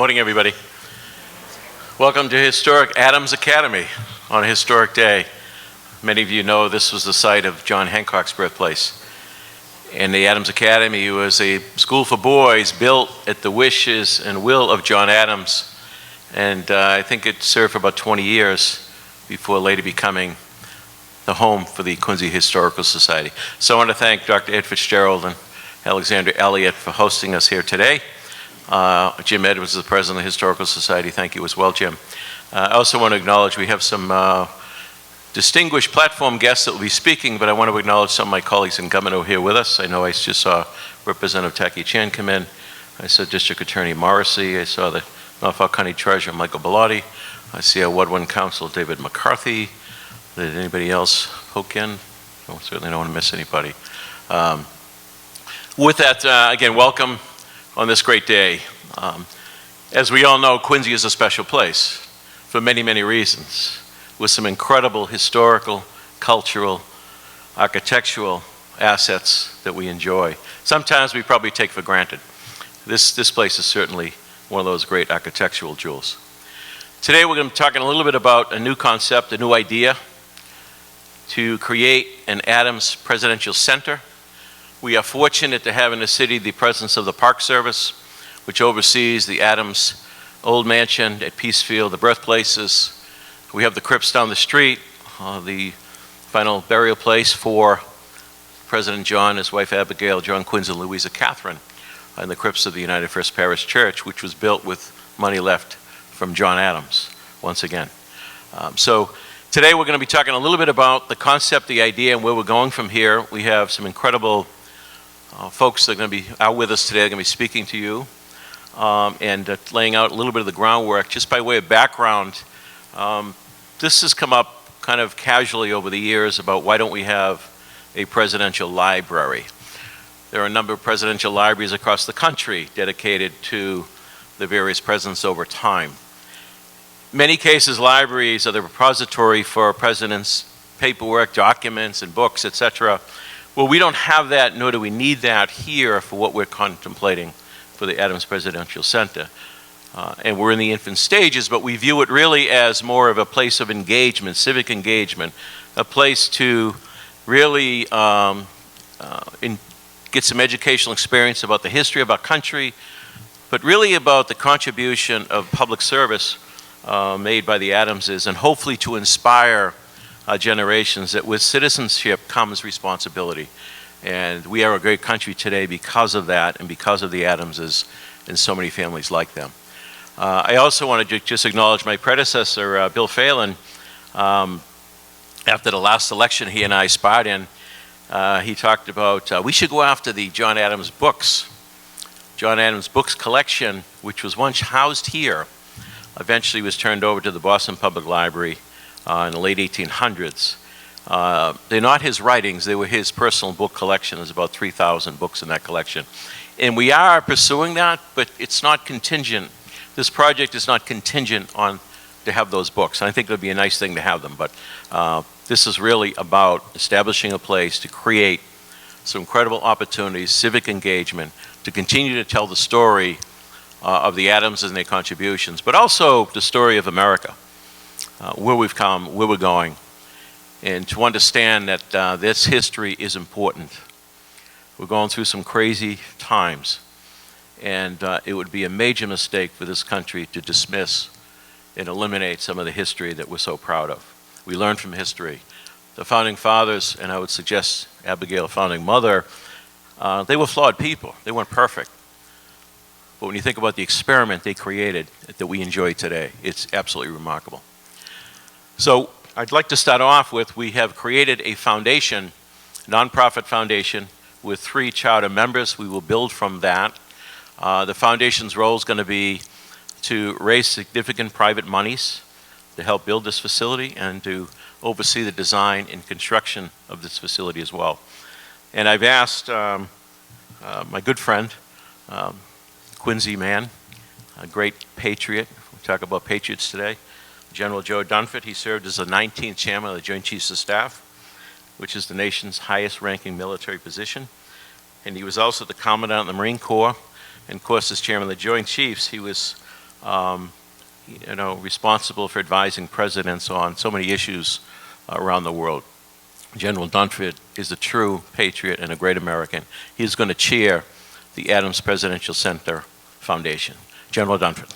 morning, everybody. Welcome to historic Adams Academy on a historic day. Many of you know this was the site of John Hancock's birthplace. And the Adams Academy was a school for boys built at the wishes and will of John Adams. And I think it served for about 20 years before later becoming the home for the Quincy Historical Society. So I want to thank Dr. Ed Fitzgerald and Alexander Elliott for hosting us here today. Jim Edwards is the president of the Historical Society. Thank you as well, Jim. I also want to acknowledge we have some distinguished platform guests that will be speaking, but I want to acknowledge some of my colleagues in government who are here with us. I know I just saw Representative Taki Chan come in. I saw District Attorney Morrissey. I saw the Norfolk County Treasurer Michael Bellotti. I see our Ward 1 Council David McCarthy. Did anybody else poke in? Oh, certainly don't want to miss anybody. With that, again, welcome on this great day. As we all know, Quincy is a special place for many, many reasons, with some incredible historical, cultural, architectural assets that we enjoy. Sometimes we probably take for granted. This place is certainly one of those great architectural jewels. Today we're going to be talking a little bit about a new concept, a new idea to create an Adams Presidential Center. We are fortunate to have in the city the presence of the Park Service, which oversees the Adams Old Mansion at Peacefield, the birthplaces. We have the crypts down the street, the final burial place for President John, his wife Abigail, John Quincy, and Louisa Catherine, and the crypts of the United First Parish Church, which was built with money left from John Adams, once again. So today we're going to be talking a little bit about the concept, the idea, and where we're going from here. We have some incredible folks that are going to be out with us today. They're going to be speaking to you and laying out a little bit of the groundwork. Just by way of background, this has come up kind of casually over the years about why don't we have a presidential library. There are a number of presidential libraries across the country dedicated to the various presidents over time. In many cases, libraries are the repository for presidents' paperwork, documents, and books, etc. Well, we don't have that, nor do we need that here for what we're contemplating for the Adams Presidential Center. And we're in the infant stages, but we view it really as more of a place of engagement, civic engagement, a place to really get some educational experience about the history of our country, but really about the contribution of public service made by the Adamses, and hopefully to inspire generations that with citizenship comes responsibility. And we are a great country today because of that and because of the Adamses and so many families like them. I also want to just acknowledge my predecessor, Bill Phelan. After the last election he and I sparred in, he talked about we should go after the John Adams books. John Adams books collection, which was once housed here, eventually was turned over to the Boston Public Library in the late 1800s. They're not his writings, they were his personal book collection. There's about 3,000 books in that collection. And we are pursuing that, but it's not contingent. This project is not contingent on to have those books. And I think it would be a nice thing to have them, but this is really about establishing a place to create some incredible opportunities, civic engagement, to continue to tell the story of the Adamses and their contributions, but also the story of America. Where we've come, where we're going, and to understand that this history is important. We're going through some crazy times, and it would be a major mistake for this country to dismiss and eliminate some of the history that we're so proud of. We learn from history. The Founding Fathers, and I would suggest Abigail, Founding Mother, they were flawed people. They weren't perfect. But when you think about the experiment they created that we enjoy today, it's absolutely remarkable. So I'd like to start off with, we have created a foundation, nonprofit foundation, with 3 charter members. We will build from that. The foundation's role is going to be to raise significant private monies to help build this facility and to oversee the design and construction of this facility as well. And I've asked my good friend, Quincy man, a great patriot, we talk about patriots today, General Joe Dunford. He served as the 19th chairman of the Joint Chiefs of Staff, which is the nation's highest ranking military position. And he was also the commandant of the Marine Corps. And of course, as chairman of the Joint Chiefs, he was responsible for advising presidents on so many issues around the world. General Dunford is a true patriot and a great American. He's going to chair the Adams Presidential Center Foundation. General Dunford.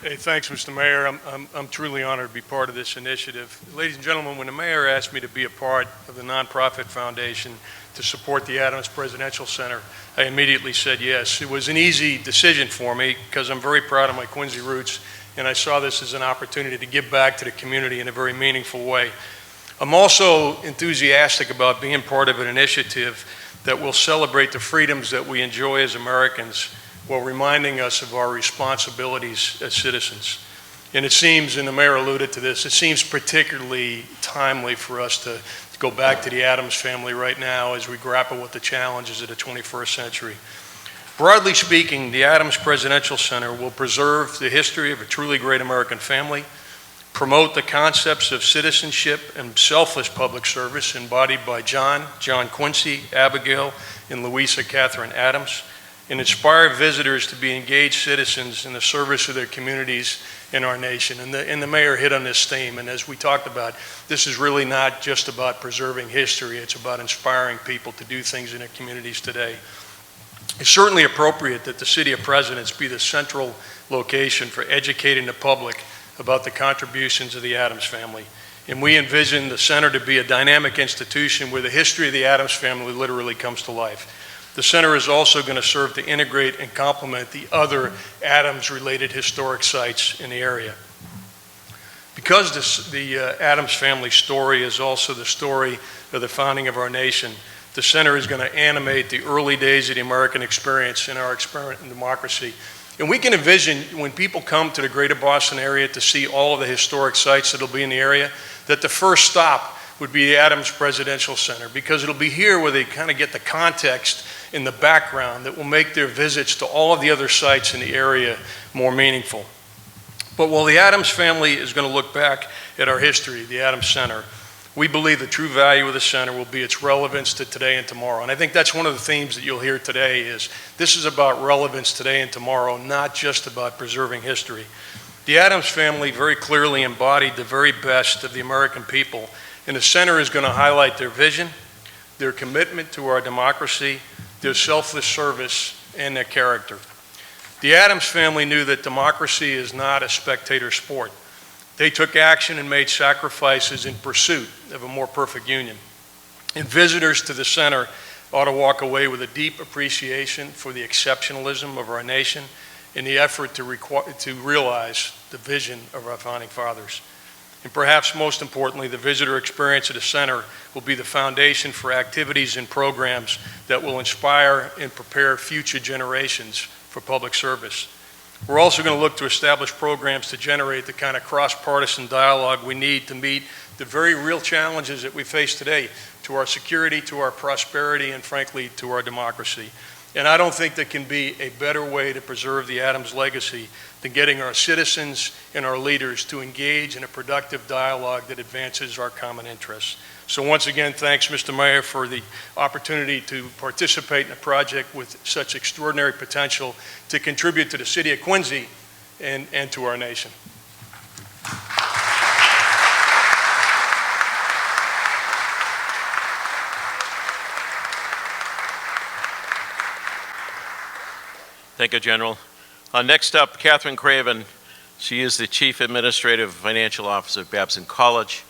Hey, thanks, Mr. Mayor. I'm truly honored to be part of this initiative. Ladies and gentlemen, when the mayor asked me to be a part of the nonprofit foundation to support the Adams Presidential Center, I immediately said yes. It was an easy decision for me because I'm very proud of my Quincy roots, and I saw this as an opportunity to give back to the community in a very meaningful way. I'm also enthusiastic about being part of an initiative that will celebrate the freedoms that we enjoy as Americans while reminding us of our responsibilities as citizens. And it seems, and the mayor alluded to this, it seems particularly timely for us to go back to the Adams family right now as we grapple with the challenges of the 21st century. Broadly speaking, the Adams Presidential Center will preserve the history of a truly great American family, promote the concepts of citizenship and selfless public service embodied by John Quincy, Abigail, and Louisa Catherine Adams, and inspire visitors to be engaged citizens in the service of their communities and our nation. And the mayor hit on this theme, and as we talked about, this is really not just about preserving history, it's about inspiring people to do things in their communities today. It's certainly appropriate that the City of Presidents be the central location for educating the public about the contributions of the Adams family. And we envision the center to be a dynamic institution where the history of the Adams family literally comes to life. The center is also going to serve to integrate and complement the other Adams-related historic sites in the area. Because the Adams family story is also the story of the founding of our nation, the center is going to animate the early days of the American experience and our experiment in democracy. And we can envision when people come to the greater Boston area to see all of the historic sites that will be in the area, that the first stop would be the Adams Presidential Center, because it'll be here where they kind of get the context in the background that will make their visits to all of the other sites in the area more meaningful. But while the Adams family is going to look back at our history, the Adams Center, we believe the true value of the center will be its relevance to today and tomorrow. And I think that's one of the themes that you'll hear today is this is about relevance today and tomorrow, not just about preserving history. The Adams family very clearly embodied the very best of the American people, and the center is going to highlight their vision, their commitment to our democracy, their selfless service, and their character. The Adams family knew that democracy is not a spectator sport. They took action and made sacrifices in pursuit of a more perfect union. And visitors to the center ought to walk away with a deep appreciation for the exceptionalism of our nation and the effort to realize the vision of our founding fathers. And perhaps most importantly, the visitor experience at the center will be the foundation for activities and programs that will inspire and prepare future generations for public service. We're also going to look to establish programs to generate the kind of cross-partisan dialogue we need to meet the very real challenges that we face today to our security, to our prosperity, and frankly, to our democracy. And I don't think there can be a better way to preserve the Adams legacy than getting our citizens and our leaders to engage in a productive dialogue that advances our common interests. So once again, thanks, Mr. Mayor, for the opportunity to participate in a project with such extraordinary potential to contribute to the city of Quincy and to our nation. Thank you, General. Next up, Catherine Craven. She is the Chief Administrative Financial Officer of Babson College.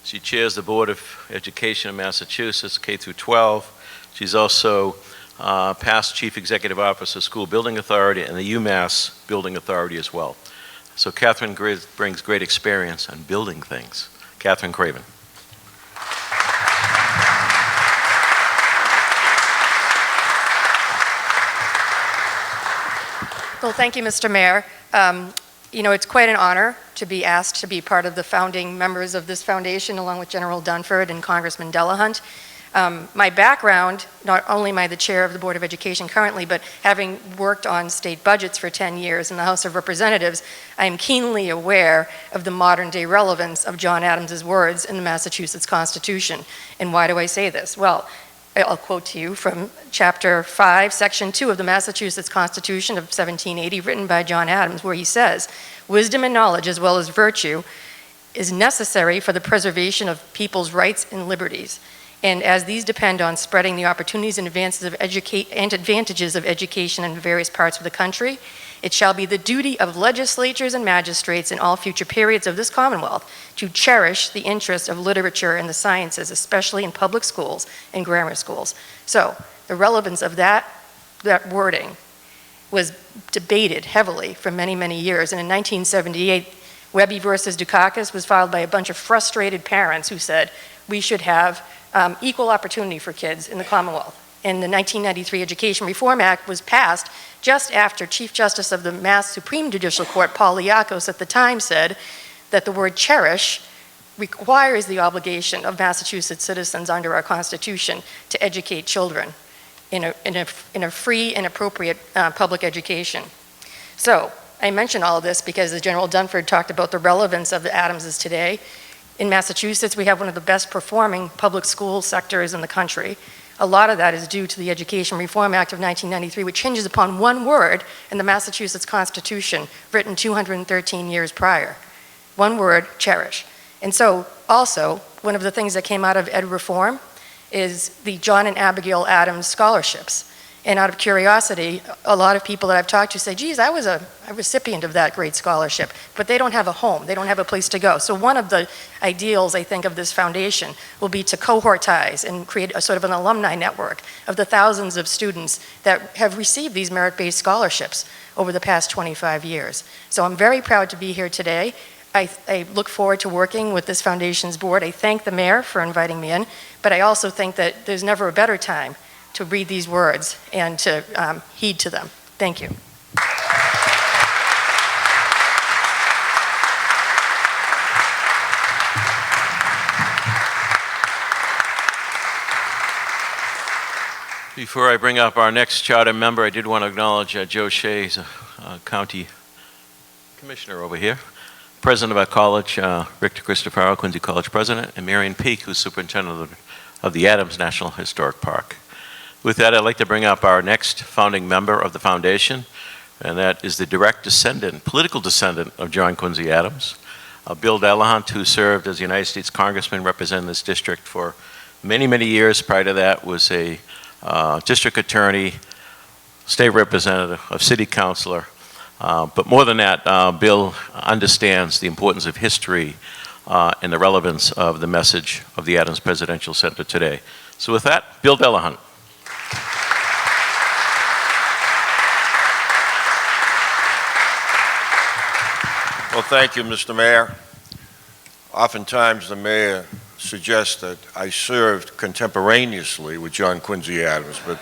She chairs the Board of Education of Massachusetts, K through 12. She's also past Chief Executive Officer, School Building Authority, and the UMass Building Authority as well. So Catherine brings great experience on building things. Catherine Craven. Well, thank you, Mr. Mayor. You know, it's quite an honor to be asked to be part of the founding members of this foundation, along with General Dunford and Congressman Delahunt. My background, not only am I the chair of the Board of Education currently, but having worked on state budgets for 10 years in the House of Representatives, I am keenly aware of the modern-day relevance of John Adams's words in the Massachusetts Constitution. And why do I say this? Well, I'll quote to you from Chapter 5, Section 2 of the Massachusetts Constitution of 1780, written by John Adams, where he says, "Wisdom and knowledge, as well as virtue, is necessary for the preservation of people's rights and liberties. And as these depend on spreading the opportunities and advantages of education in various parts of the country, it shall be the duty of legislatures and magistrates in all future periods of this Commonwealth to cherish the interest of literature and the sciences, especially in public schools and grammar schools." So the relevance of that wording was debated heavily for many, many years. And in 1978, Webby versus Dukakis was filed by a bunch of frustrated parents who said we should have equal opportunity for kids in the Commonwealth. And the 1993 Education Reform Act was passed just after Chief Justice of the Mass Supreme Judicial Court, Paul Liakos, at the time said that the word cherish requires the obligation of Massachusetts citizens under our Constitution to educate children in a free and appropriate public education. So I mention all of this because as General Dunford talked about the relevance of the Adamses today. In Massachusetts, we have one of the best performing public school sectors in the country. A lot of that is due to the Education Reform Act of 1993, which hinges upon one word in the Massachusetts Constitution, written 213 years prior. One word, cherish. And so, also, one of the things that came out of ed reform is the John and Abigail Adams scholarships. And out of curiosity, a lot of people that I've talked to say, geez, I was a recipient of that great scholarship, but they don't have a home, they don't have a place to go. So one of the ideals, I think, of this foundation will be to cohortize and create a sort of an alumni network of the thousands of students that have received these merit-based scholarships over the past 25 years. So I'm very proud to be here today. I look forward to working with this foundation's board. I thank the mayor for inviting me in, but I also think that there's never a better time to read these words and to heed to them. Thank you. Before I bring up our next charter member, I did want to acknowledge Joe Shea, he's a county commissioner over here, president of our college, Rick Cristofaro, Quincy College president, and Marion Peak, who's superintendent of the Adams National Historic Park. With that, I'd like to bring up our next founding member of the foundation, and that is the direct descendant, political descendant of John Quincy Adams, Bill Delahunt, who served as a United States Congressman representing this district for many, many years. Prior to that was a district attorney, state representative, a city councilor. But more than that, Bill understands the importance of history and the relevance of the message of the Adams Presidential Center today. So with that, Bill Delahunt. Well, thank you, Mr. Mayor. Oftentimes, the mayor suggests that I served contemporaneously with John Quincy Adams, but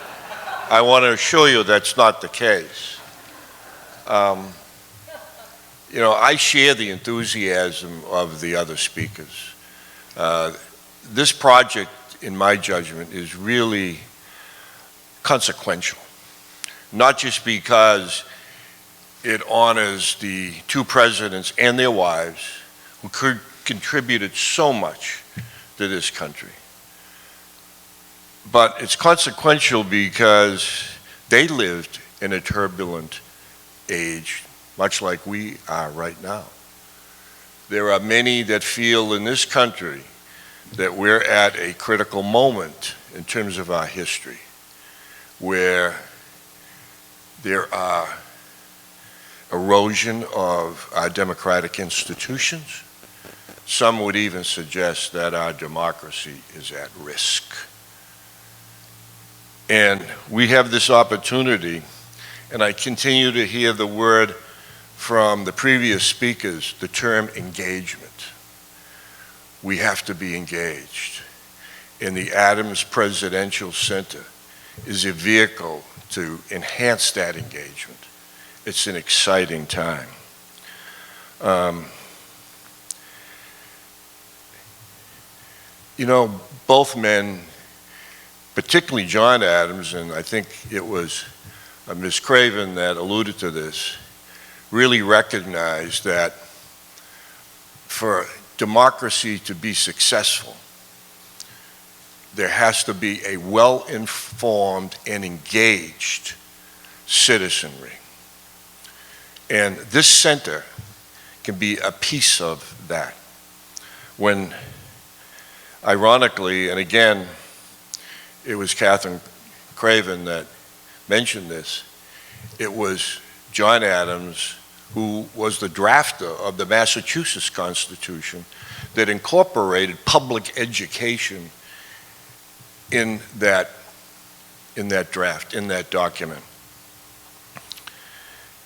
I want to assure you that's not the case. You know, I share the enthusiasm of the other speakers. This project, in my judgment, is really consequential, not just because it honors the two presidents and their wives who contributed so much to this country, but it's consequential because they lived in a turbulent age, much like we are right now. There are many that feel in this country that we're at a critical moment in terms of our history, where there are erosion of our democratic institutions. Some would even suggest that our democracy is at risk. And we have this opportunity, and I continue to hear the word from the previous speakers, the term engagement. We have to be engaged. And the Adams Presidential Center is a vehicle to enhance that engagement. It's an exciting time. You know, both men particularly John Adams, and I think it was Ms. Craven that alluded to this, really recognized that for democracy to be successful, there has to be a well-informed and engaged citizenry. And this center can be a piece of that. When, ironically, and again, it was Catherine Craven that mentioned this, it was John Adams, who was the drafter of the Massachusetts Constitution, that incorporated public education in that draft, in that document.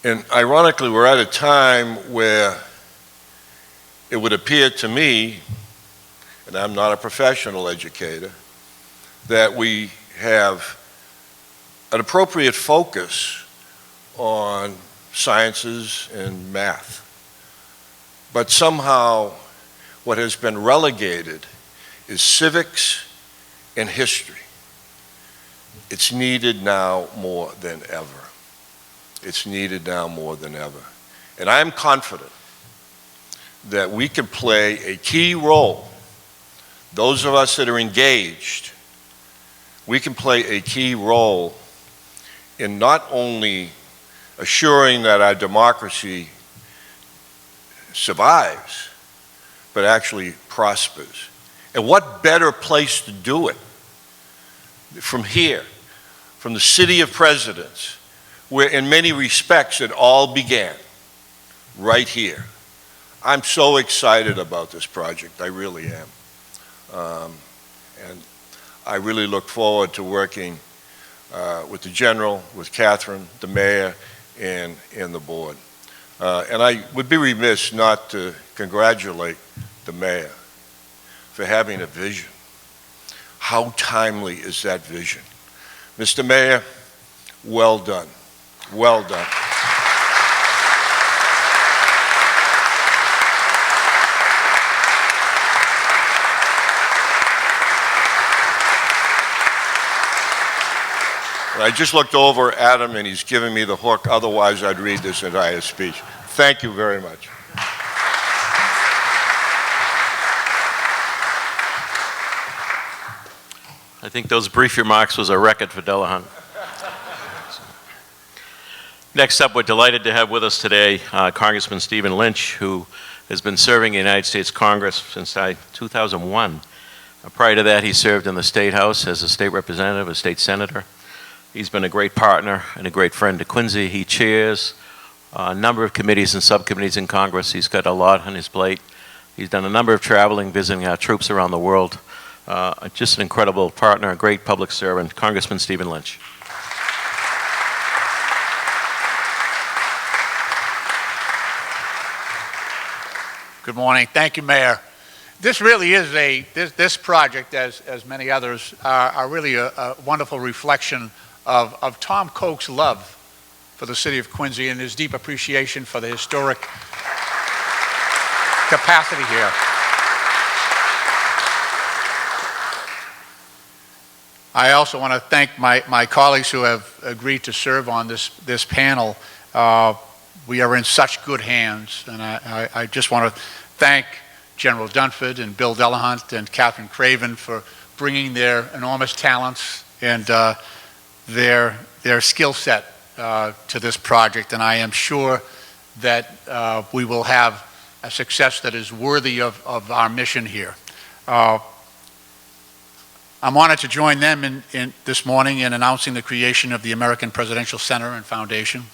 And ironically, we're at a time where it would appear to me, and I'm not a professional educator, that we have an appropriate focus on sciences and math. But somehow what has been relegated is civics and history. It's needed now more than ever. It's needed now more than ever. And I am confident that we can play a key role. Those of us that are engaged, we can play a key role in not only assuring that our democracy survives, but actually prospers. And what better place to do it from here, from the City of Presidents, where in many respects it all began, right here. I'm so excited about this project, I really am. And I really look forward to working with the General, with Catherine, the Mayor, and the Board. And I would be remiss not to congratulate the Mayor for having a vision. How timely is that vision? Mr. Mayor, well done. Well done. And I just looked over at Adam and he's giving me the hook, otherwise I'd read this entire speech. Thank you very much. I think those brief remarks was a record for Delahunt. Next up, we're delighted to have with us today Congressman Stephen Lynch, who has been serving in the United States Congress since 2001. Prior to that, he served in the State House as a state representative, a state senator. He's been a great partner and a great friend to Quincy. He chairs a number of committees and subcommittees in Congress. He's got a lot on his plate. He's done a number of traveling, visiting our troops around the world. Just an incredible partner, a great public servant, Congressman Stephen Lynch. Good morning. Thank you, Mayor. This really is this project, as many others, are really a wonderful reflection of Tom Koch's love for the city of Quincy and his deep appreciation for the historic capacity here. I also want to thank my colleagues who have agreed to serve on this panel. We are in such good hands, and I just want to thank General Dunford and Bill Delahunt and Catherine Craven for bringing their enormous talents and their skill set to this project, and I am sure that we will have a success that is worthy of our mission here. I'm honored to join them in this morning in announcing the creation of the American Presidential Center and Foundation.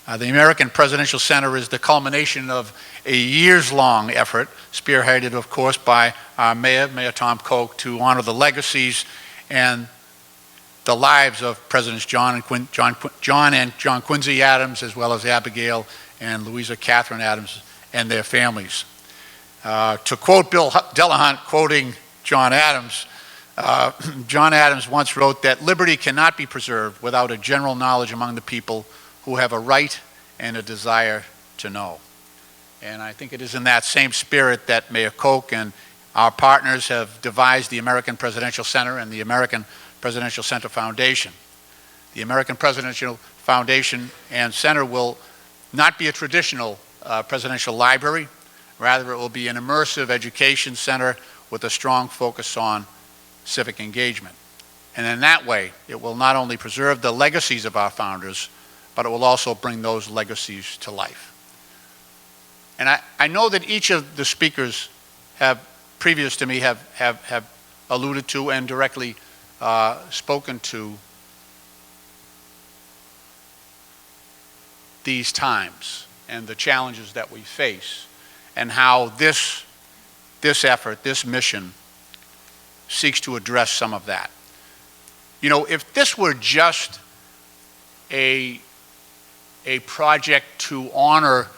The American Presidential Center is the culmination of a years-long effort, spearheaded, of course, by our Mayor Tom Koch, to honor the legacies and the lives of Presidents John and John Quincy Adams, as well as Abigail and Louisa Catherine Adams and their families. To quote Bill Delahunt, quoting John Adams, John Adams once wrote that liberty cannot be preserved without a general knowledge among the people who have a right and a desire to know. And I think it is in that same spirit that Mayor Koch and our partners have devised the American Presidential Center and the American Presidential Center Foundation. The American Presidential Foundation and Center will not be a traditional presidential library. Rather, it will be an immersive education center with a strong focus on civic engagement. And in that way, it will not only preserve the legacies of our founders, but it will also bring those legacies to life. And I know that each of the speakers previous to me have alluded to and directly spoken to these times and the challenges that we face, and how this effort, this mission, seeks to address some of that. You know, if this were just a project to honor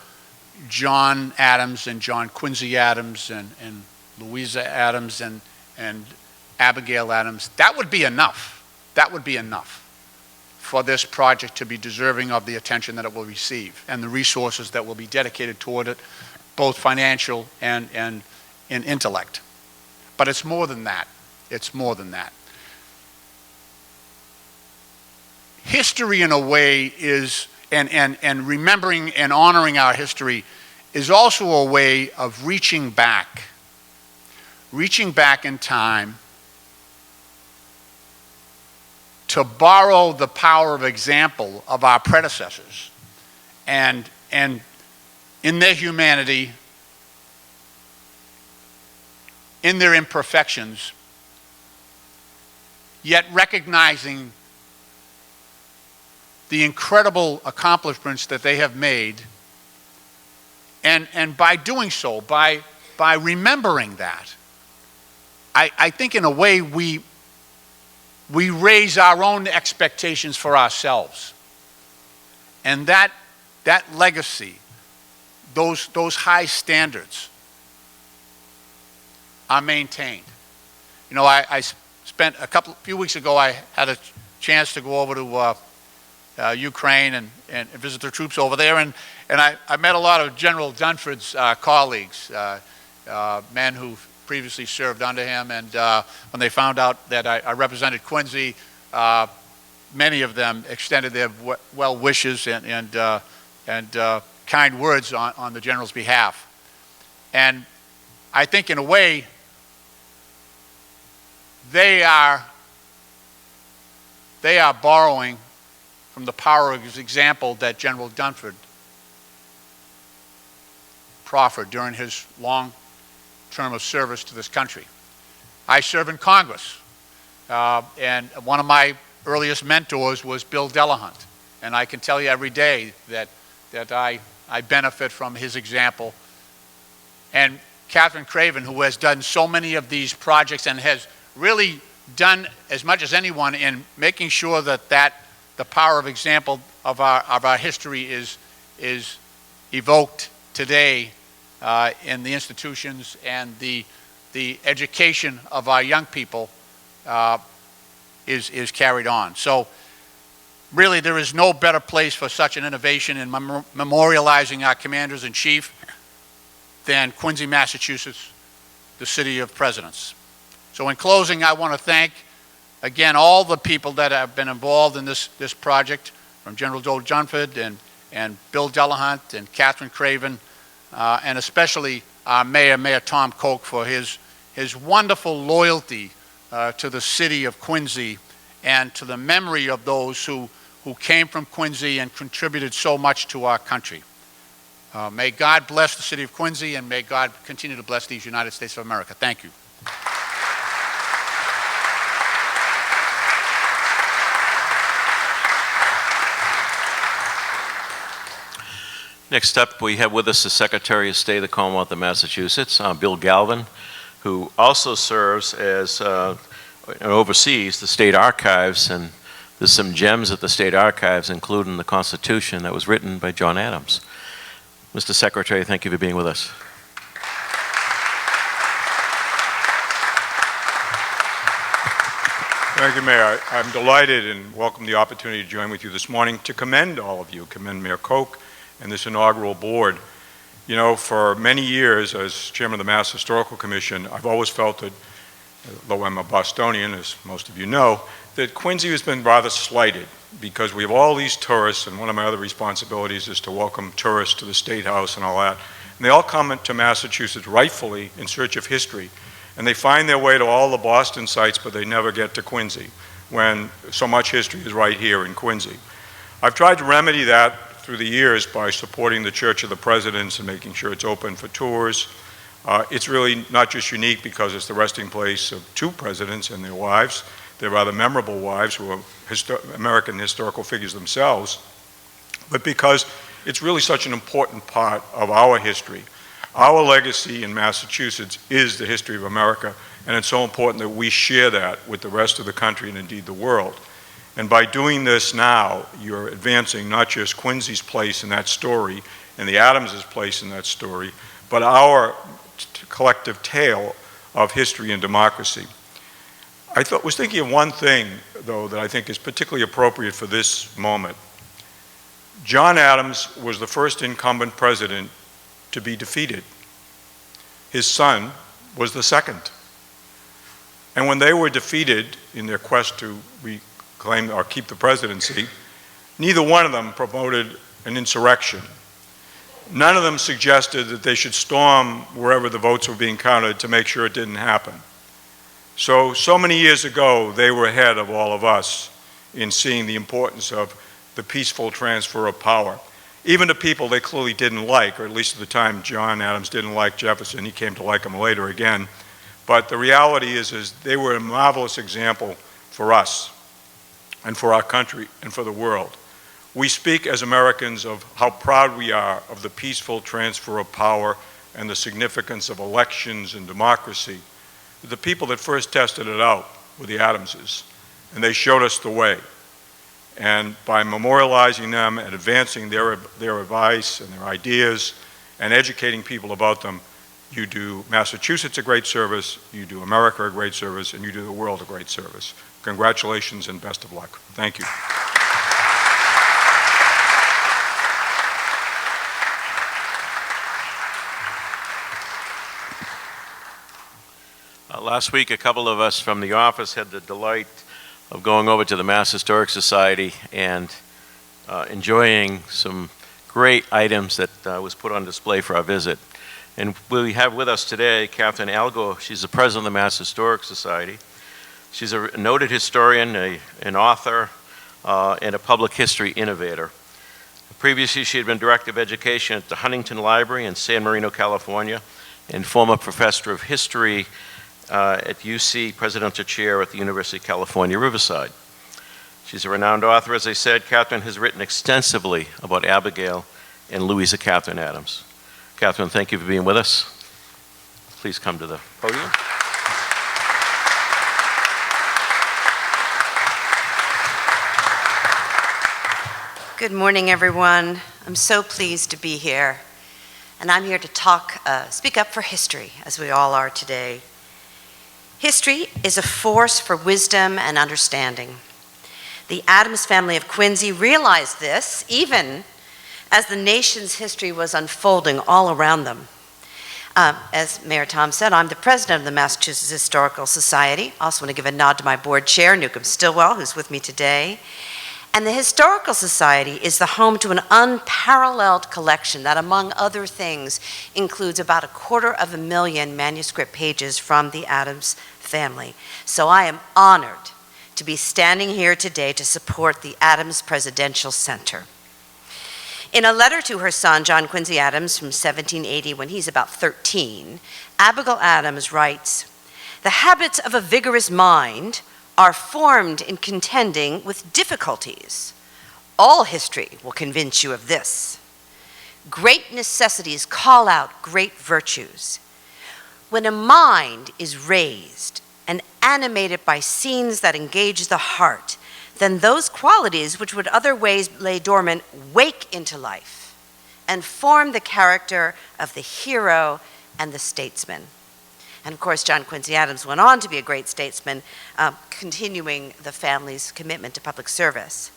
John Adams and John Quincy Adams and Louisa Adams and Abigail Adams, that would be enough. That would be enough for this project to be deserving of the attention that it will receive and the resources that will be dedicated toward it, both financial and in intellect. But it's more than that. It's more than that. History, in a way, is, and remembering and honoring our history is also a way of reaching back in time to borrow the power of example of our predecessors and in their humanity, in their imperfections, yet recognizing the incredible accomplishments that they have made, and by doing so, by remembering that, I think in a way we raise our own expectations for ourselves. And that legacy, those high standards are maintained. You know, I spent few weeks ago, I had a chance to go over to Ukraine and visit the troops over there, and I met a lot of General Dunford's colleagues, men who previously served under him, and when they found out that I represented Quincy, many of them extended their well wishes and kind words on the General's behalf. And I think in a way, they are borrowing from the power of his example that General Dunford proffered during his long term of service to this country. I serve in Congress, and one of my earliest mentors was Bill Delahunt, and I can tell you every day that I benefit from his example. And Catherine Craven, who has done so many of these projects and has really done as much as anyone in making sure that the power of example of our history is evoked today in the institutions, and the education of our young people is carried on. So really, there is no better place for such an innovation in memorializing our commanders-in-chief than Quincy, Massachusetts, the city of presidents. So in closing, I want to thank, again, all the people that have been involved in this project, from General Joe Dunford and Bill Delahunt and Catherine Craven, and especially our Mayor Tom Koch, for his wonderful loyalty to the city of Quincy and to the memory of those who came from Quincy and contributed so much to our country. May God bless the city of Quincy, and may God continue to bless these United States of America. Thank you. Next up, we have with us the Secretary of State of the Commonwealth of Massachusetts, Bill Galvin, who also serves as and oversees the state archives, and there's some gems at the state archives, including the Constitution that was written by John Adams. Mr. Secretary, thank you for being with us. Thank you, Mayor. I'm delighted and welcome the opportunity to join with you this morning to commend all of you, commend Mayor Koch and this inaugural board. You know, for many years as chairman of the Mass Historical Commission, I've always felt that, though I'm a Bostonian, as most of you know, that Quincy has been rather slighted because we have all these tourists, and one of my other responsibilities is to welcome tourists to the State House and all that. And they all come to Massachusetts rightfully in search of history. And they find their way to all the Boston sites, but they never get to Quincy, when so much history is right here in Quincy. I've tried to remedy that through the years by supporting the Church of the Presidents and making sure it's open for tours. It's really not just unique because it's the resting place of two presidents and their wives. They're rather memorable wives who are American historical figures themselves, but because it's really such an important part of our history. Our legacy in Massachusetts is the history of America, and it's so important that we share that with the rest of the country and indeed the world. And by doing this now, you're advancing not just Quincy's place in that story and the Adamses' place in that story, but our collective tale of history and democracy. I was thinking of one thing, though, that I think is particularly appropriate for this moment. John Adams was the first incumbent president to be defeated. His son was the second. And when they were defeated in their quest to reclaim or keep the presidency, neither one of them promoted an insurrection. None of them suggested that they should storm wherever the votes were being counted to make sure it didn't happen. So many years ago, they were ahead of all of us in seeing the importance of the peaceful transfer of power. Even to people they clearly didn't like, or at least at the time John Adams didn't like Jefferson. He came to like him later again. But the reality is they were a marvelous example for us and for our country and for the world. We speak as Americans of how proud we are of the peaceful transfer of power and the significance of elections and democracy. The people that first tested it out were the Adamses, and they showed us the way. And by memorializing them and advancing their advice and their ideas and educating people about them, you do Massachusetts a great service, you do America a great service, and you do the world a great service. Congratulations and best of luck. Thank you. Last week, a couple of us from the office had the delight of going over to the Mass Historic Society and enjoying some great items that was put on display for our visit. And we have with us today Catherine Algo. She's the president of the Mass Historic Society. She's a noted historian, an author, and a public history innovator. Previously, she had been director of education at the Huntington Library in San Marino, California, and former professor of history at UC Presidential Chair at the University of California, Riverside. She's a renowned author, as I said. Catherine has written extensively about Abigail and Louisa Catherine Adams. Catherine, thank you for being with us. Please come to the podium. Good morning, everyone. I'm so pleased to be here. And I'm here to speak up for history, as we all are today. History is a force for wisdom and understanding. The Adams family of Quincy realized this even as the nation's history was unfolding all around them. As Mayor Tom said, I'm the president of the Massachusetts Historical Society. I also want to give a nod to my board chair, Newcomb Stillwell, who's with me today. And the Historical Society is the home to an unparalleled collection that, among other things, includes about 250,000 manuscript pages from the Adams family. So I am honored to be standing here today to support the Adams Presidential Center. In a letter to her son, John Quincy Adams, from 1780, when he's about 13, Abigail Adams writes, "The habits of a vigorous mind are formed in contending with difficulties. All history will convince you of this. Great necessities call out great virtues. When a mind is raised and animated by scenes that engage the heart, then those qualities which would otherwise lay dormant wake into life and form the character of the hero and the statesman." And of course, John Quincy Adams went on to be a great statesman, continuing the family's commitment to public service.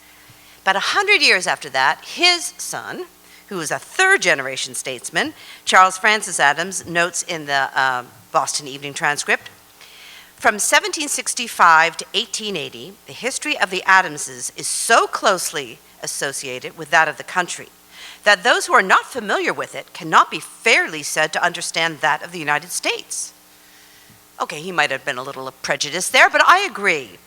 About 100 years after that, his son, who was a third-generation statesman, Charles Francis Adams, notes in the Boston Evening Transcript, From 1765 to 1880, the history of the Adamses is so closely associated with that of the country that those who are not familiar with it cannot be fairly said to understand that of the United States. Okay, he might have been a little prejudiced there, but I agree.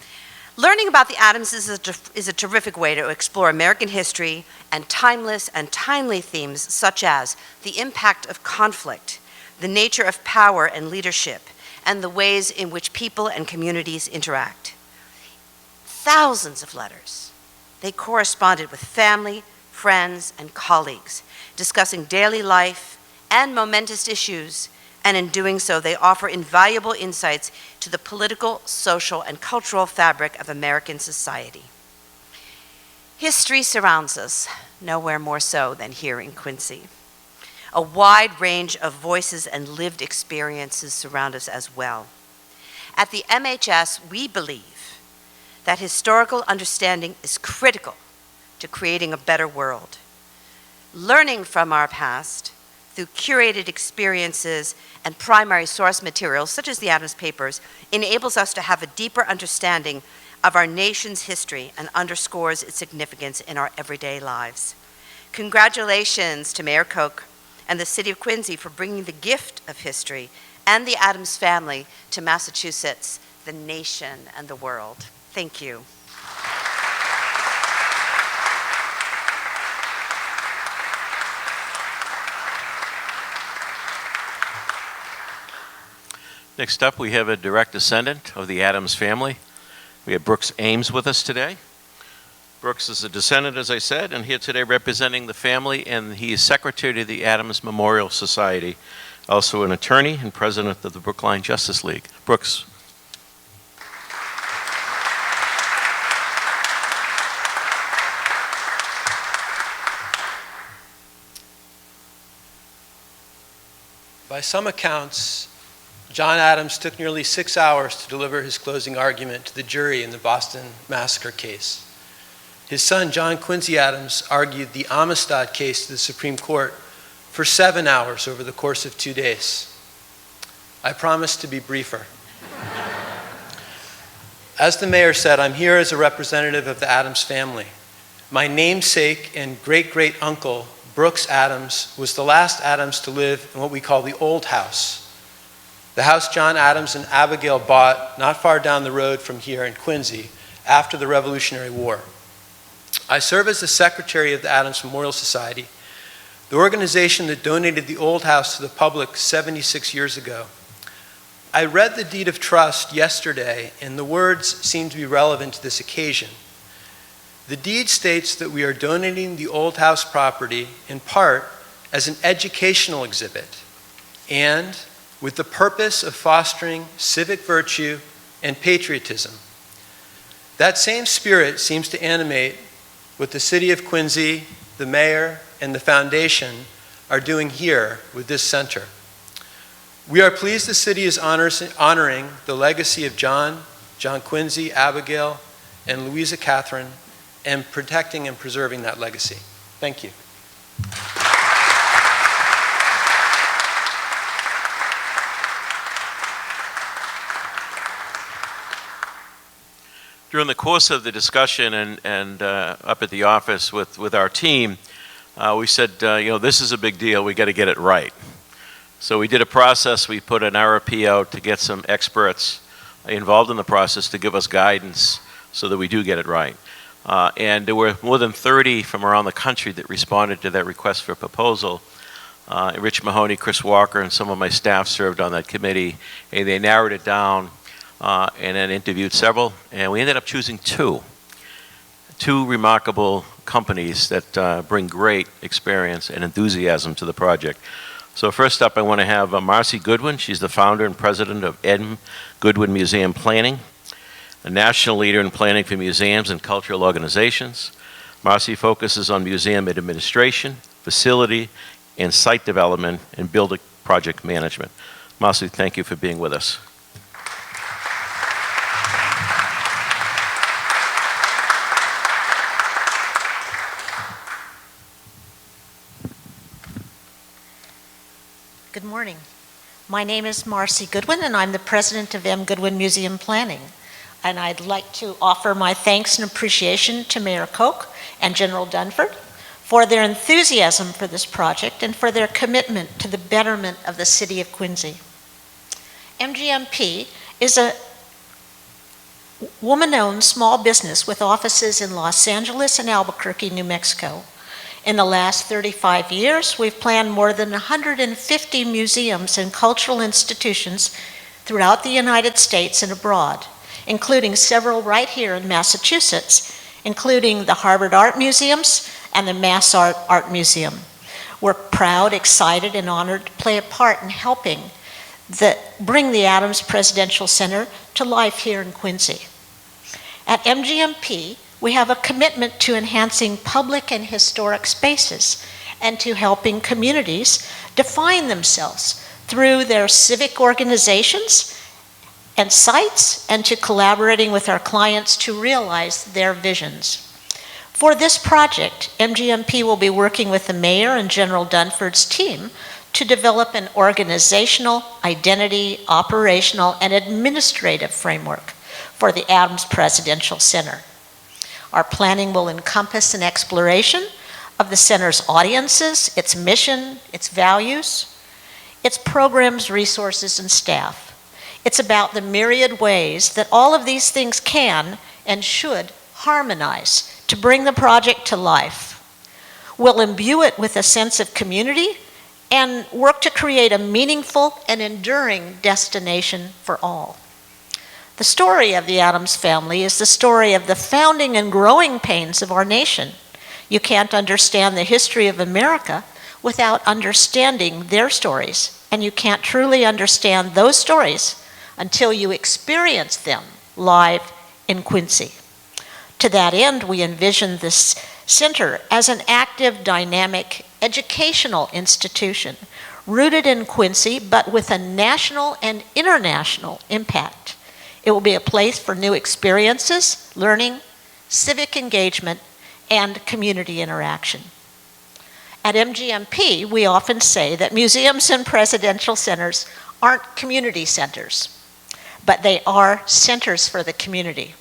Learning about the Adamses is a terrific way to explore American history and timeless and timely themes such as the impact of conflict, the nature of power and leadership, and the ways in which people and communities interact. Thousands of letters. They corresponded with family, friends, and colleagues, discussing daily life and momentous issues, and in doing so, they offer invaluable insights to the political, social, and cultural fabric of American society. History surrounds us, nowhere more so than here in Quincy. A wide range of voices and lived experiences surround us as well. At the MHS, we believe that historical understanding is critical to creating a better world. Learning from our past through curated experiences and primary source materials, such as the Adams Papers, enables us to have a deeper understanding of our nation's history and underscores its significance in our everyday lives. Congratulations to Mayor Koch and the City of Quincy for bringing the gift of history and the Adams family to Massachusetts, the nation, and the world. Thank you. Next up, we have a direct descendant of the Adams family. We have Brooks Ames with us today. Brooks is a descendant, as I said, and here today representing the family, and he is secretary to the Adams Memorial Society, also an attorney and president of the Brookline Justice League. Brooks. By some accounts, John Adams took nearly 6 hours to deliver his closing argument to the jury in the Boston Massacre case. His son, John Quincy Adams, argued the Amistad case to the Supreme Court for 7 hours over the course of 2 days. I promise to be briefer. As the mayor said, I'm here as a representative of the Adams family. My namesake and great-great-uncle, Brooks Adams, was the last Adams to live in what we call the Old House, the house John Adams and Abigail bought not far down the road from here in Quincy after the Revolutionary War. I serve as the secretary of the Adams Memorial Society, the organization that donated the Old House to the public 76 years ago. I read the deed of trust yesterday, and the words seem to be relevant to this occasion. The deed states that we are donating the Old House property in part as an educational exhibit and with the purpose of fostering civic virtue and patriotism. That same spirit seems to animate what the City of Quincy, the mayor, and the foundation are doing here with this center. We are pleased the city is honoring the legacy of John Quincy, Abigail, and Louisa Catherine, and protecting and preserving that legacy. Thank you. During the course of the discussion and up at the office with our team, we said, this is a big deal. We got to get it right. So we did a process. We put an RFP out to get some experts involved in the process to give us guidance so that we do get it right. And there were more than 30 from around the country that responded to that request for proposal. Rich Mahoney, Chris Walker, and some of my staff served on that committee, and they narrowed it down and then interviewed several, and we ended up choosing two remarkable companies that bring great experience and enthusiasm to the project. So first up, I want to have Marcy Goodwin. She's the founder and president of M. Goodwin Museum Planning, a national leader in planning for museums and cultural organizations. Marcy focuses on museum administration, facility, and site development, and building project management. Marcy, thank you for being with us. Good morning. My name is Marcy Goodwin, and I'm the president of M. Goodwin Museum Planning. And I'd like to offer my thanks and appreciation to Mayor Koch and General Dunford for their enthusiasm for this project and for their commitment to the betterment of the city of Quincy. MGMP is a woman-owned small business with offices in Los Angeles and Albuquerque, New Mexico. In the last 35 years, we've planned more than 150 museums and cultural institutions throughout the United States and abroad, including several right here in Massachusetts, including the Harvard Art Museums and the Mass Art Museum. We're proud, excited, and honored to play a part in helping bring the Adams Presidential Center to life here in Quincy. At MGMP, we have a commitment to enhancing public and historic spaces and to helping communities define themselves through their civic organizations and sites, and to collaborating with our clients to realize their visions. For this project, MGMP will be working with the mayor and General Dunford's team to develop an organizational, identity, operational, and administrative framework for the Adams Presidential Center. Our planning will encompass an exploration of the center's audiences, its mission, its values, its programs, resources, and staff. It's about the myriad ways that all of these things can and should harmonize to bring the project to life. We'll imbue it with a sense of community and work to create a meaningful and enduring destination for all. The story of the Adams family is the story of the founding and growing pains of our nation. You can't understand the history of America without understanding their stories, and you can't truly understand those stories until you experience them live in Quincy. To that end, we envision this center as an active, dynamic, educational institution rooted in Quincy, but with a national and international impact. It will be a place for new experiences, learning, civic engagement, and community interaction. At MGMP, we often say that museums and presidential centers aren't community centers, but they are centers for the community.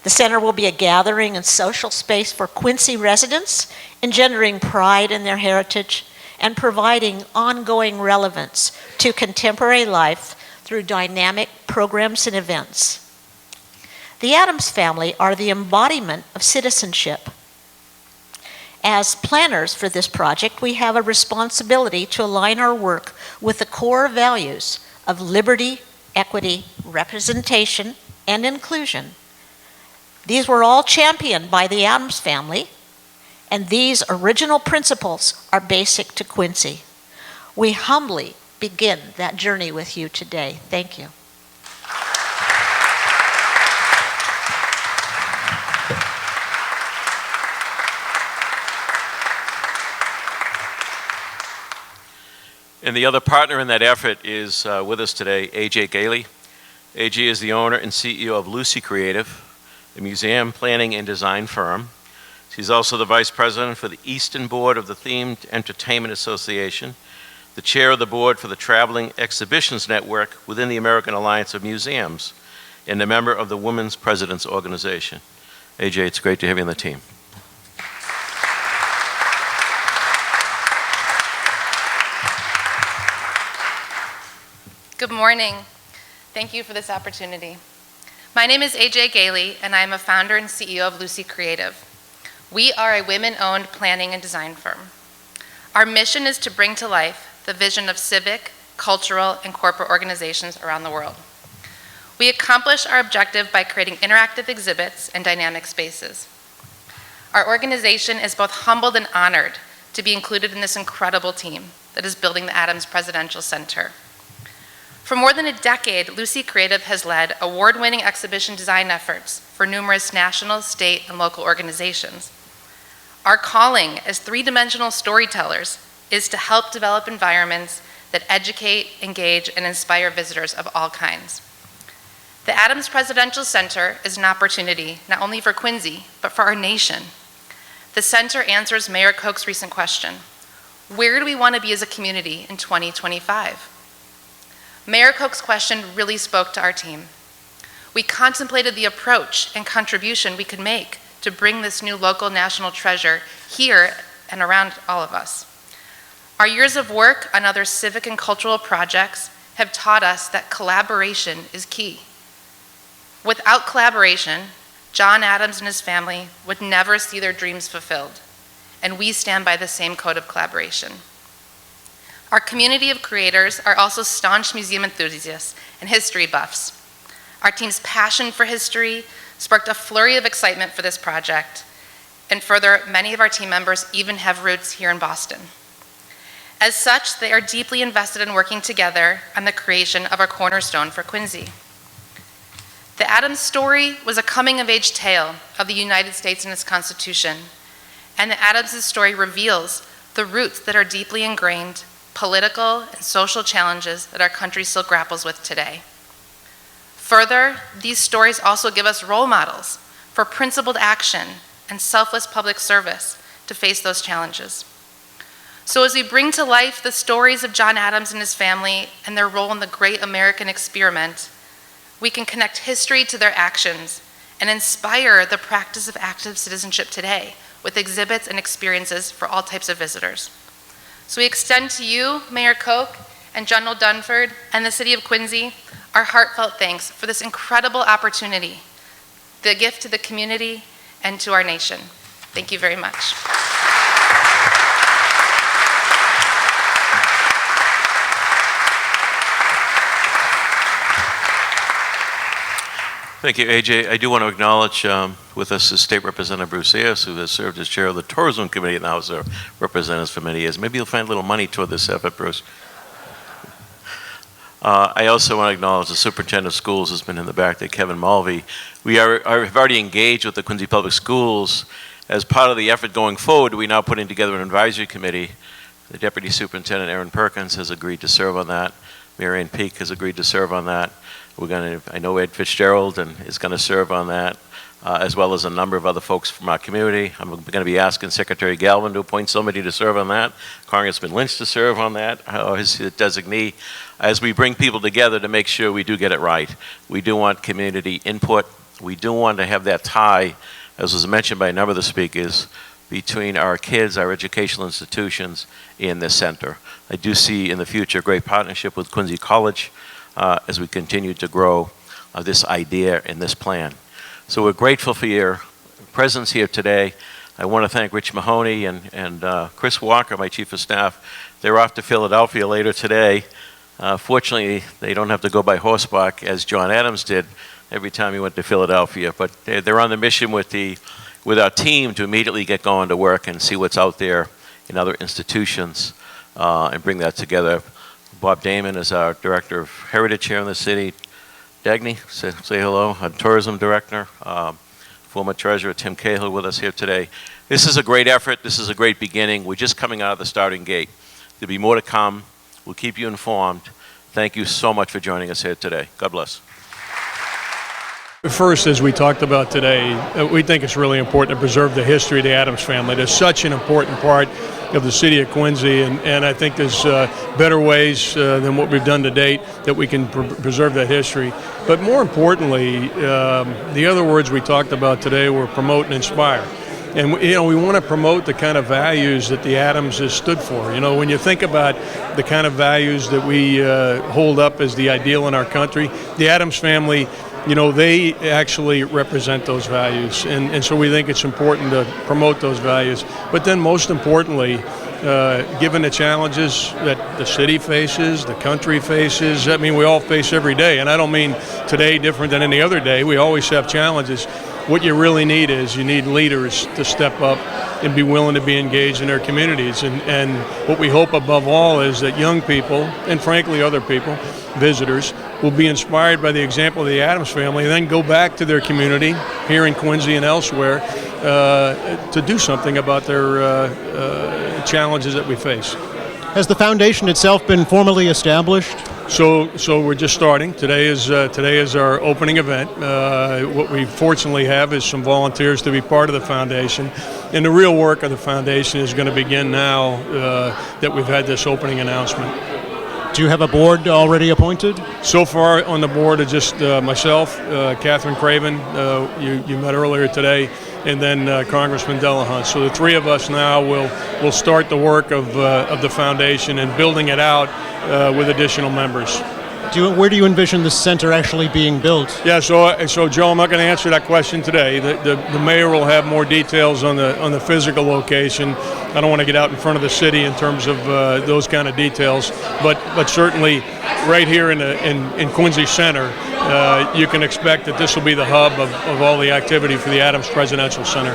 The center will be a gathering and social space for Quincy residents, engendering pride in their heritage and providing ongoing relevance to contemporary life through dynamic programs and events. The Adams family are the embodiment of citizenship. As planners for this project, we have a responsibility to align our work with the core values of liberty, equity, representation, and inclusion. These were all championed by the Adams family, and these original principles are basic to Quincy. We humbly begin that journey with you today. Thank you. And the other partner in that effort is with us today, A.J. Gailey. A.J. is the owner and CEO of Lucy Creative, a museum planning and design firm. She's also the vice president for the Eastern Board of the Themed Entertainment Association, the chair of the board for the Traveling Exhibitions Network within the American Alliance of Museums, and a member of the Women's Presidents Organization. A.J., it's great to have you on the team. Good morning. Thank you for this opportunity. My name is AJ Gailey, and I am a founder and CEO of Lucy Creative. We are a women-owned planning and design firm. Our mission is to bring to life the vision of civic, cultural, and corporate organizations around the world. We accomplish our objective by creating interactive exhibits and dynamic spaces. Our organization is both humbled and honored to be included in this incredible team that is building the Adams Presidential Center. For more than a decade, Lucy Creative has led award-winning exhibition design efforts for numerous national, state, and local organizations. Our calling as three-dimensional storytellers is to help develop environments that educate, engage, and inspire visitors of all kinds. The Adams Presidential Center is an opportunity not only for Quincy, but for our nation. The center answers Mayor Koch's recent question: where do we want to be as a community in 2025? Mayor Koch's question really spoke to our team. We contemplated the approach and contribution we could make to bring this new local national treasure here and around all of us. Our years of work on other civic and cultural projects have taught us that collaboration is key. Without collaboration, John Adams and his family would never see their dreams fulfilled, and we stand by the same code of collaboration. Our community of creators are also staunch museum enthusiasts and history buffs. Our team's passion for history sparked a flurry of excitement for this project, and further, many of our team members even have roots here in Boston. As such, they are deeply invested in working together on the creation of our cornerstone for Quincy. The Adams story was a coming-of-age tale of the United States and its Constitution, and the Adams' story reveals the roots that are deeply ingrained, political and social challenges that our country still grapples with today. Further, these stories also give us role models for principled action and selfless public service to face those challenges. So as we bring to life the stories of John Adams and his family and their role in the great American experiment, we can connect history to their actions and inspire the practice of active citizenship today with exhibits and experiences for all types of visitors. So we extend to you, Mayor Koch and General Dunford and the City of Quincy, our heartfelt thanks for this incredible opportunity, the gift to the community and to our nation. Thank you very much. Thank you, AJ. I do want to acknowledge with us is State Representative Bruce Ayers, who has served as chair of the Tourism Committee in the House of Representatives for many years. Maybe you'll find a little money toward this effort, Bruce. I also want to acknowledge the Superintendent of Schools who's been in the back there, Kevin Mulvey. We have already engaged with the Quincy Public Schools. As part of the effort going forward, we're now putting together an advisory committee. The Deputy Superintendent, Aaron Perkins, has agreed to serve on that. Marianne Peak has agreed to serve on that. I know Ed Fitzgerald is going to serve on that, as well as a number of other folks from our community. I'm going to be asking Secretary Galvin to appoint somebody to serve on that, Congressman Lynch to serve on that, his designee, as we bring people together to make sure we do get it right. We do want community input. We do want to have that tie, as was mentioned by a number of the speakers, between our kids, our educational institutions, and the center. I do see in the future a great partnership with Quincy College as we continue to grow this idea and this plan. So we're grateful for your presence here today. I want to thank Rich Mahoney and Chris Walker, my Chief of Staff. They're off to Philadelphia later today. Fortunately, they don't have to go by horseback as John Adams did every time he went to Philadelphia, but they're on the mission with our team to immediately get going to work and see what's out there in other institutions and bring that together. Bob Damon is our Director of Heritage here in the city. Dagny, say hello, our Tourism Director. Former Treasurer Tim Cahill with us here today. This is a great effort. This is a great beginning. We're just coming out of the starting gate. There'll be more to come. We'll keep you informed. Thank you so much for joining us here today. God bless. First, as we talked about today, we think it's really important to preserve the history of the Adams family. They're such an important part of the city of Quincy, and I think there's better ways than what we've done to date that we can preserve that history. But more importantly, the other words we talked about today were promote and inspire. And we want to promote the kind of values that the Adams has stood for. When you think about the kind of values that we hold up as the ideal in our country, the Adams family, they actually represent those values. And so we think it's important to promote those values. But then most importantly, given the challenges that the city faces, the country faces, we all face every day. And I don't mean today different than any other day. We always have challenges. What you really need is you need leaders to step up and be willing to be engaged in their communities. And what we hope above all is that young people, and frankly other people, visitors, will be inspired by the example of the Adams family and then go back to their community here in Quincy and elsewhere to do something about their challenges that we face. Has the foundation itself been formally established? So we're just starting. Today is our opening event. What we fortunately have is some volunteers to be part of the foundation, and the real work of the foundation is going to begin now that we've had this opening announcement. Do you have a board already appointed? So far on the board is just myself, Catherine Craven, you met earlier today, and then Congressman Delahunt. So the three of us now will start the work of the foundation and building it out with additional members. Where do you envision the center actually being built? Yeah, so Joe, I'm not going to answer that question today. The mayor will have more details on the physical location. I don't want to get out in front of the city in terms of those kind of details, but certainly right here in Quincy Center, you can expect that this will be the hub of all the activity for the Adams Presidential Center.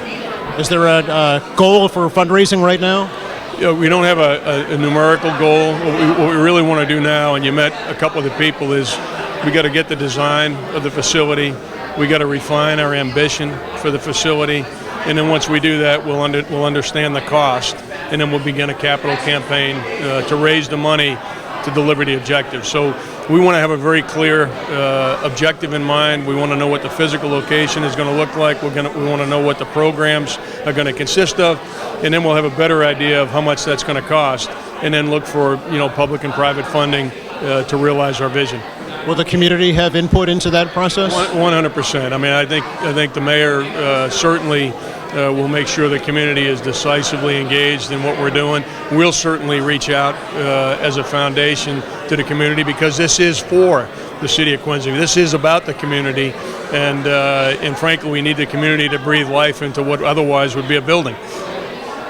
Is there a goal for fundraising right now? We don't have a numerical goal. What we really want to do now, and you met a couple of the people, is we got to get the design of the facility. We got to refine our ambition for the facility, and then once we do that, we'll understand the cost, and then we'll begin a capital campaign to raise the money to deliver the objective. So we want to have a very clear objective in mind. We want to know what the physical location is going to look like. We want to know what the programs are going to consist of, and then we'll have a better idea of how much that's going to cost, and then look for public and private funding to realize our vision. Will the community have input into that process? 100%. I mean, I think the mayor certainly will make sure the community is decisively engaged in what we're doing. We'll certainly reach out as a foundation to the community, because this is for the city of Quincy. This is about the community, and frankly, we need the community to breathe life into what otherwise would be a building.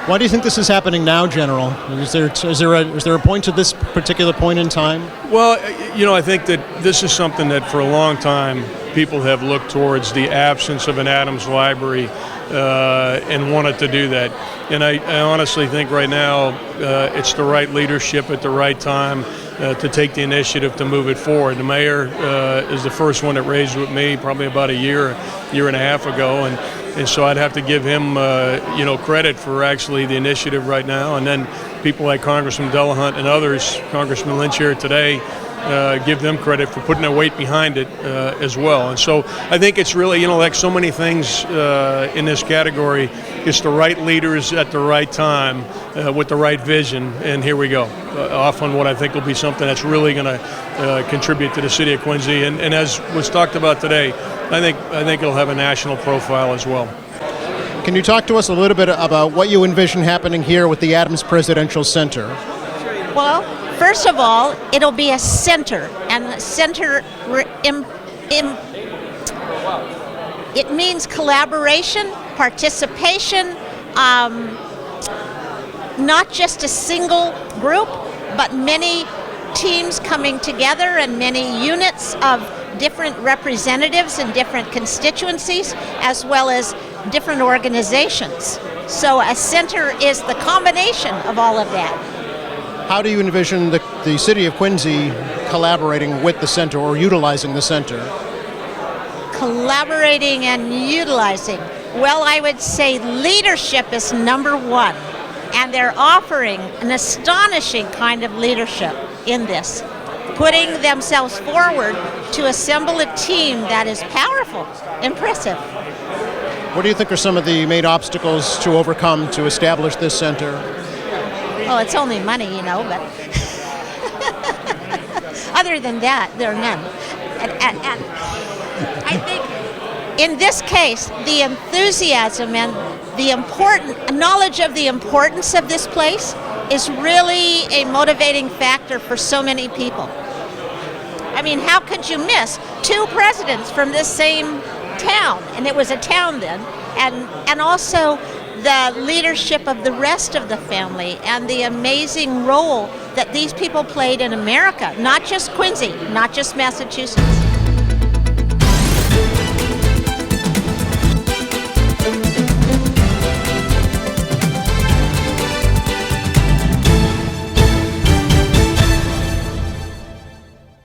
Why do you think this is happening now, General? Is there a point to this particular point in time? Well, I think that this is something that for a long time people have looked towards the absence of an Adams Library and wanted to do that. And I honestly think right now it's the right leadership at the right time to take the initiative to move it forward. The mayor is the first one that raised it with me probably about a year and a half ago, and so I'd have to give him credit for actually the initiative right now. And then people like Congressman Delahunt and others, Congressman Lynch here today, give them credit for putting their weight behind it as well. And so I think it's really, like so many things in this category, it's the right leaders at the right time with the right vision, and here we go, off on what I think will be something that's really going to contribute to the city of Quincy. And as was talked about today, I think it'll have a national profile as well. Can you talk to us a little bit about what you envision happening here with the Adams Presidential Center? Well, first of all, it'll be a center, and the center, it means collaboration, participation, not just a single group, but many teams coming together and many units of different representatives in different constituencies, as well as different organizations. So a center is the combination of all of that. How do you envision the city of Quincy collaborating with the center or utilizing the center? Collaborating and utilizing. Well, I would say leadership is number one, and they're offering an astonishing kind of leadership in this, putting themselves forward to assemble a team that is powerful, impressive. What do you think are some of the main obstacles to overcome to establish this center? Well, it's only money, but other than that, there are none. And I think in this case, the enthusiasm and the knowledge of the importance of this place is really a motivating factor for so many people. I mean, how could you miss two presidents from this same town? And it was a town then. And also the leadership of the rest of the family and the amazing role that these people played in America, not just Quincy, not just Massachusetts.